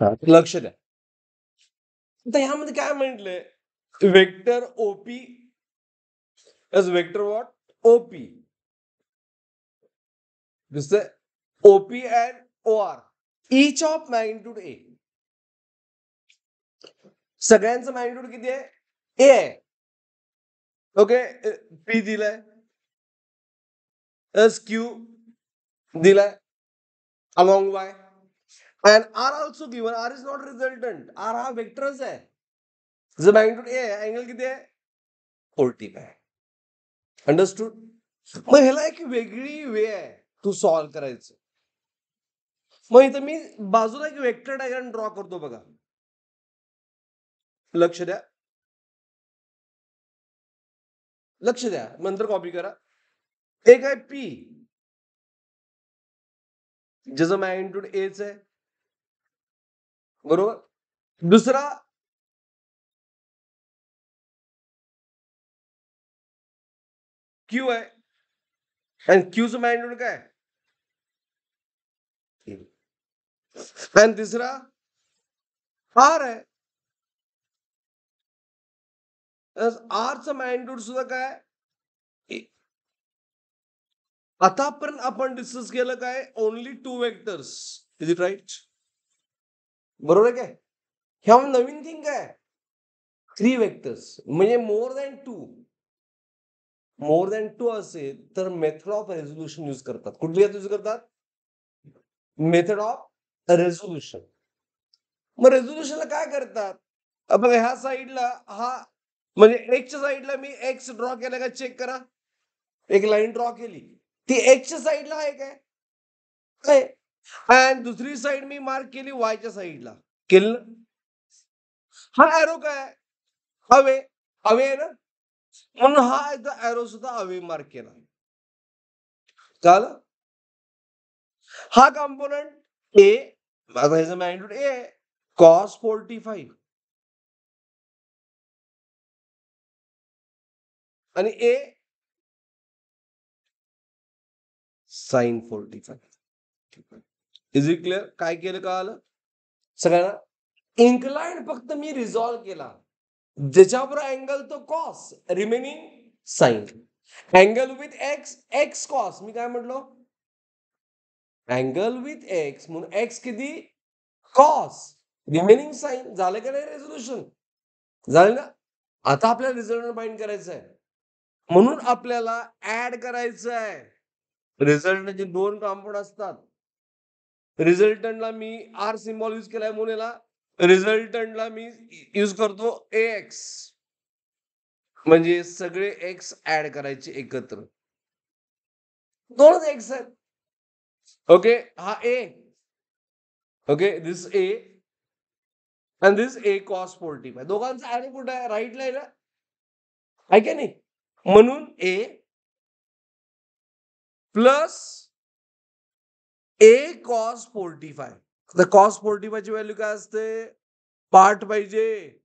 लक्ष द्या. आता ह्यामध्ये काय म्हटलंय, vector OP as vector what? OP. This is OP and OR. Each of magnitude A. सगळ्यांचं मॅग्निट्यूड किती आहे? A आहे. ओके, P दिलाय, S Q दिलाय along Y. And R also given. R is not resultant. R हा वेक्टरच आहे. जर magnitude A आहे, अँगल किती आहे? 45. अंडरस्टूड? मग ह्याला एक वेगळी वे आहे टू सॉल्व्ह करायचं. मग इथं मी बाजूला एक वेक्टर डायग्राम ड्रॉ करतो बघा. लक्ष द्या, लक्ष द्या, नंतर कॉपी करा. एक आहे P, ज्याचं मॅग्निट्यूड एच आहे, बरोबर. दुसरा क्यू आहे, आणि क्यूचं मॅग्निट्यूड काय? आणि तिसरा आर आहे, आरचं मॅग्निट्यूड सुद्धा काय? आतापर्यंत आपण डिस्कस केलं काय? Only 2 vectors. Is it right? बरोबर आहे काय? ह्या नवीन थिंग काय? 3 वेक्टर्स, म्हणजे मोर दॅन टू असेल तर मेथड ऑफ रेझोल्युशन यूज करतात. कुठली यूज करतात? Method of resolution. मग रेझोल्युशनला काय करतात? बघा, ह्या साईडला हा म्हणजे एक्सच्या साईडला मी एक्स ड्रॉ केला का चेक करा. एक लाईन ड्रॉ केली, ती एक्सच्या साईडला आहे काय? आणि दुसरी साईड मी मार्क केली वायच्या साईडला, केलं. हा एरो काय? हवे आहे ना, म्हणून हा एरो सुद्धा हवे मार्क केला. झालं. हा कंपोनंट ए, माझा ह्याचं मॅग्निट्यूड ए आहे, कॉस 45, आणि ए साइन 45. Is it clear? काय केलं कळालं सगळ्यांना? इन्क्लाइंड फक्त मी रिझॉल्व्ह केला, ज्याच्यावर अँगल तो cos, remaining sine. Angle with x, x cos. मी काय म्हटलो? अँगल विथ एक्स, म्हणून एक्स किती? Cos, remaining sine. झालं का नाही रेझोल्युशन? झालं ना. आता आपल्याला रिझल्टंट फाइंड करायचं आहे, म्हणून आपल्याला ऍड करायचं आहे. रिझल्टंटचे 2 कॉम्पोनंट असतात. रिझल्टंटला मी आर सिम्बॉल यूज केलाय, म्हणून याला रिझल्टंटला मी यूज करतो एक्स, म्हणजे सगळे एक्स ऍड करायचे एकत्र. 2 एक्स आहेत. ओके, हा ए, ओके, दिस ए आणि दिस ए कॉस 45. दोघांचा ऍरो कुठे आहे? राईटला आहे ना, आहे का नाही? म्हणून ए प्लस ए कॉस 45. तर कॉस 45 ची व्हॅल्यू काय असते? पार्ट पाहिजे.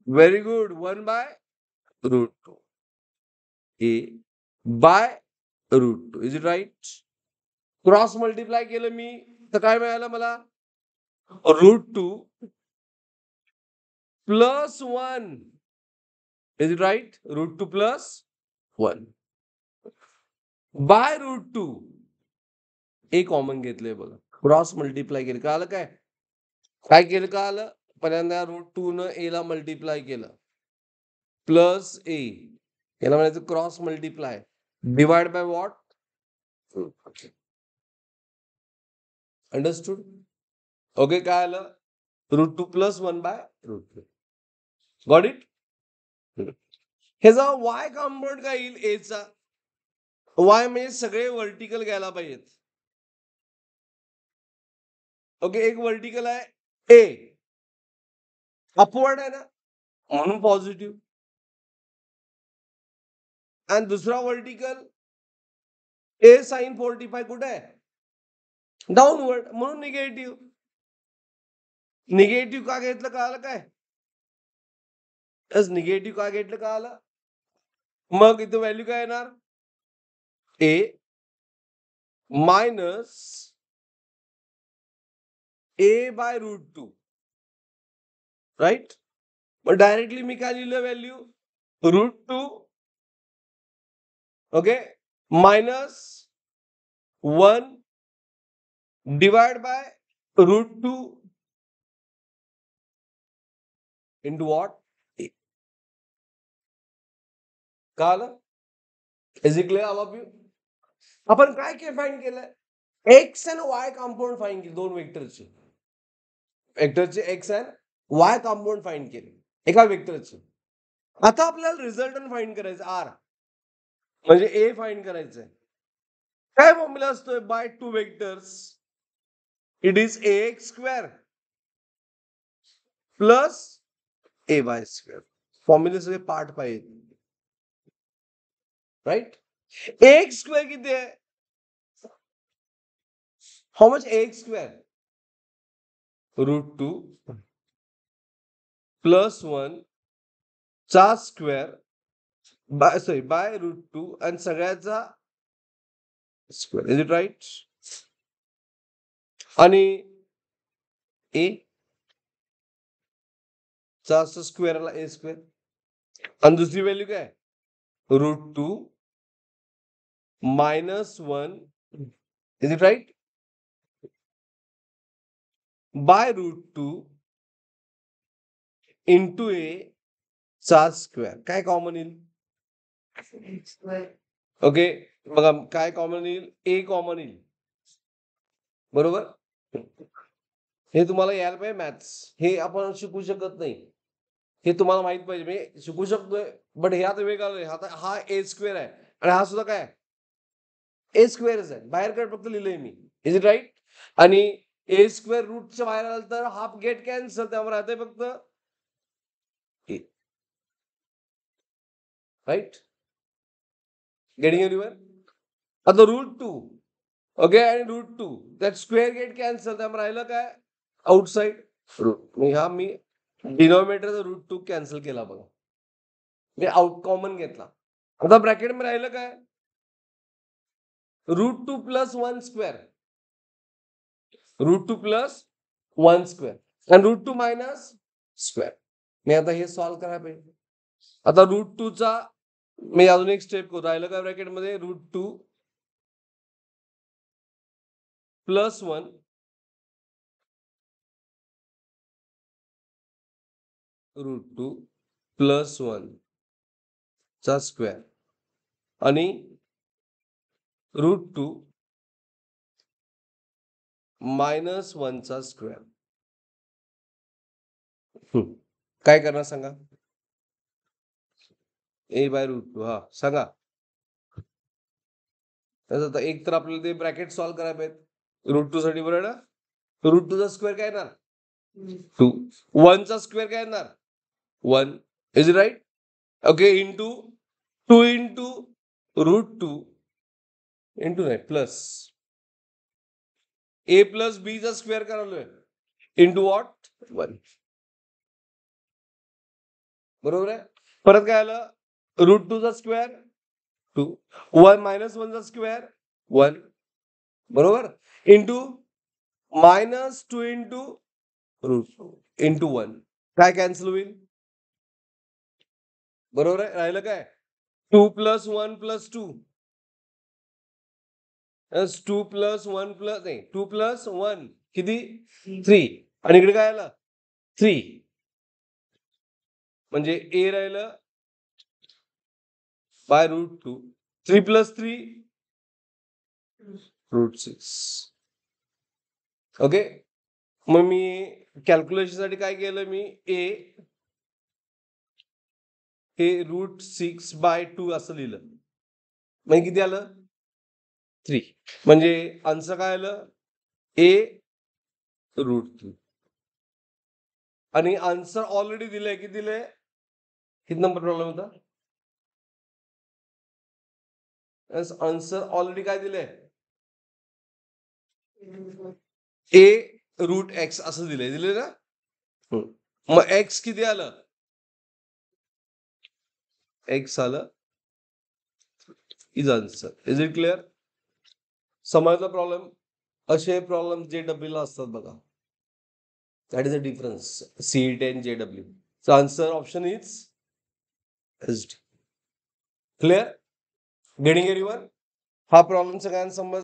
Very good. 1/√2 a by √2. Is it right? Cross multiply केलं मी तर काय मिळालं मला? √2 plus 1. Is it right? √2 plus 1 by √2. A common घेतलंय बघा, क्रॉस मल्टिप्लाय केलं. कळालं काय केलं? कळालं? पहिल्यांदा √2 न ए ला मल्टिप्लाय केलं, प्लस ए, याला म्हणायचं cross multiply, divide by what? Understood? Okay, काय आलं? √2 प्लस 1/√2. Got it? ह्याचा वाय कॉम्पोनंट काय येईल? एचा वाय म्हणजे सगळे व्हर्टिकल घ्यायला पाहिजेत. ओके, एक व्हर्टिकल आहे ए, अपवर्ड आहे ना, म्हणून पॉझिटिव्ह. आणि दुसरा व्हर्टिकल ए साइन 45 कुठे आहे? डाऊनवर्ड, म्हणून निगेटिव्ह. निगेटिव्ह का घेतलं कळालं काय? निगेटिव्ह का घेतलं कळालं? मग इथं व्हॅल्यू काय येणार? ए मायनस a बाय √2, राईट. मग डायरेक्टली मी काय लिहिलं value √2, okay, -1 divide by √2 into what a. कळालं? Is it clear all of you? आपण काय फाइंड केलंय? एक्स आणि वाय कंपाऊंड फाइंड केले, दोन वेक्टरचे एक्स आणि वाय कंपाऊंड फाइंड केले एका वेक्टरचे. आता आपल्याला रिझल्टंट फाइंड करायचं आर, म्हणजे ए फाइंड करायचंय. काय फॉर्म्युला असतोय by two vectors? It is ax² plus ay². फॉर्म्युले सगळे पार्ट पाहिजे, राईट. ax² किती आहे? हाऊ मच ax² √2 प्लस 1 चा स्क्वेअर बाय √2 आणि सगळ्याचा स्क्वेअर. Is it right? आणि ए चा स्क्वेअर आला a², आणि दुसरी व्हॅल्यू काय √2 -1. Is it right? By √2 into a चा स्क्वेअर. काय कॉमन येईल? ओके, बघा काय कॉमन येईल? ए कॉमन येईल, बरोबर. हे तुम्हाला यायला पाहिजे मॅथ्स. हे आपण शिकू शकत नाही, हे तुम्हाला माहित पाहिजे. मी शिकू शकतोय बट हे आता वेगळं. आता हा a² आहे आणि हा सुद्धा काय a² आहे. बाहेर फक्त लिहिलंय मी. Is it right? आणि a² रूटच्या बाहेर आलं तर हाफ गेट कॅन्सल, त्यामुळे राहते फक्त a. राईट? Getting everyone? आता √2, ओके, आणि √2 त्यात स्क्वेअर गेट कॅन्सल, त्यामुळे राहिलं काय आउटसाइड रूट. मी डिनॉमिनेटरचा √2 कॅन्सल केला बघा, मी आउट कॉमन घेतला. आता ब्रॅकेट मध्ये राहिलं काय √2 प्लस 1² √2 प्लस 1² आणि √2 मायनस स्क्वेअर. मी आता हे सॉल्व्ह करायला पाहिजे. आता √2 चा मी अजून एक स्टेप करू. राहिलं काय ब्रॅकेट मध्ये √2 प्लस 1 √2 प्लस 1 चा स्क्वेअर आणि √2 मायनस 1 चा स्क्वेअर. काय करणार सांगा? a by √2. हा सांगा. आता एक तर आपल्याला ते ब्रॅकेट सॉल्व्ह करायला पाहिजे √2 साठी, बरोबर ना. √2 चा स्क्वेअर काय येणार 2, 1 चा स्क्वेअर काय येणार 1. Is it right? Okay, into 2 into √2 into नाही प्लस a प्लस बी चा स्क्वेअर करालोय इंटू व्हॉट 1, बरोबर आहे. परत काय आलं √2 चा स्क्वेअर 2, 1 मायनस 1 चा स्क्वेअर 1, बरोबर, इंटू -2 इंटू √2 इंटू 1. काय कॅन्सल होईल? बरोबर आहे. राहिलं काय 2 प्लस 1 प्लस 2 2 प्लस 1 प्लस नाही 2 प्लस 1 किती 3, आणि इकडे काय आलं 3, म्हणजे a राहिलं बाय √2, 3 प्लस 3 √6. ओके, मग मी कॅल्क्युलेशन साठी काय केलं, मी a हे √6 बाय 2 असं लिहिलं. म्हणजे किती आलं 3, म्हणजे आन्सर काय आलं a √3. आणि आन्सर ऑलरेडी दिलंय. किती दिलंय? किती नंबर प्रॉब्लेम होता? आन्सर ऑलरेडी काय दिलंय a √x असं दिलंय ना. मग x किती आलं? x आलं. Is answer. Is it clear? समजला प्रॉब्लेम? असे प्रॉब्लेम JEE ला असतात बघा. That is the difference. CET and JW. So answer option is SD. Clear? Getting everyone? हा प्रॉब्लेमचा काय समज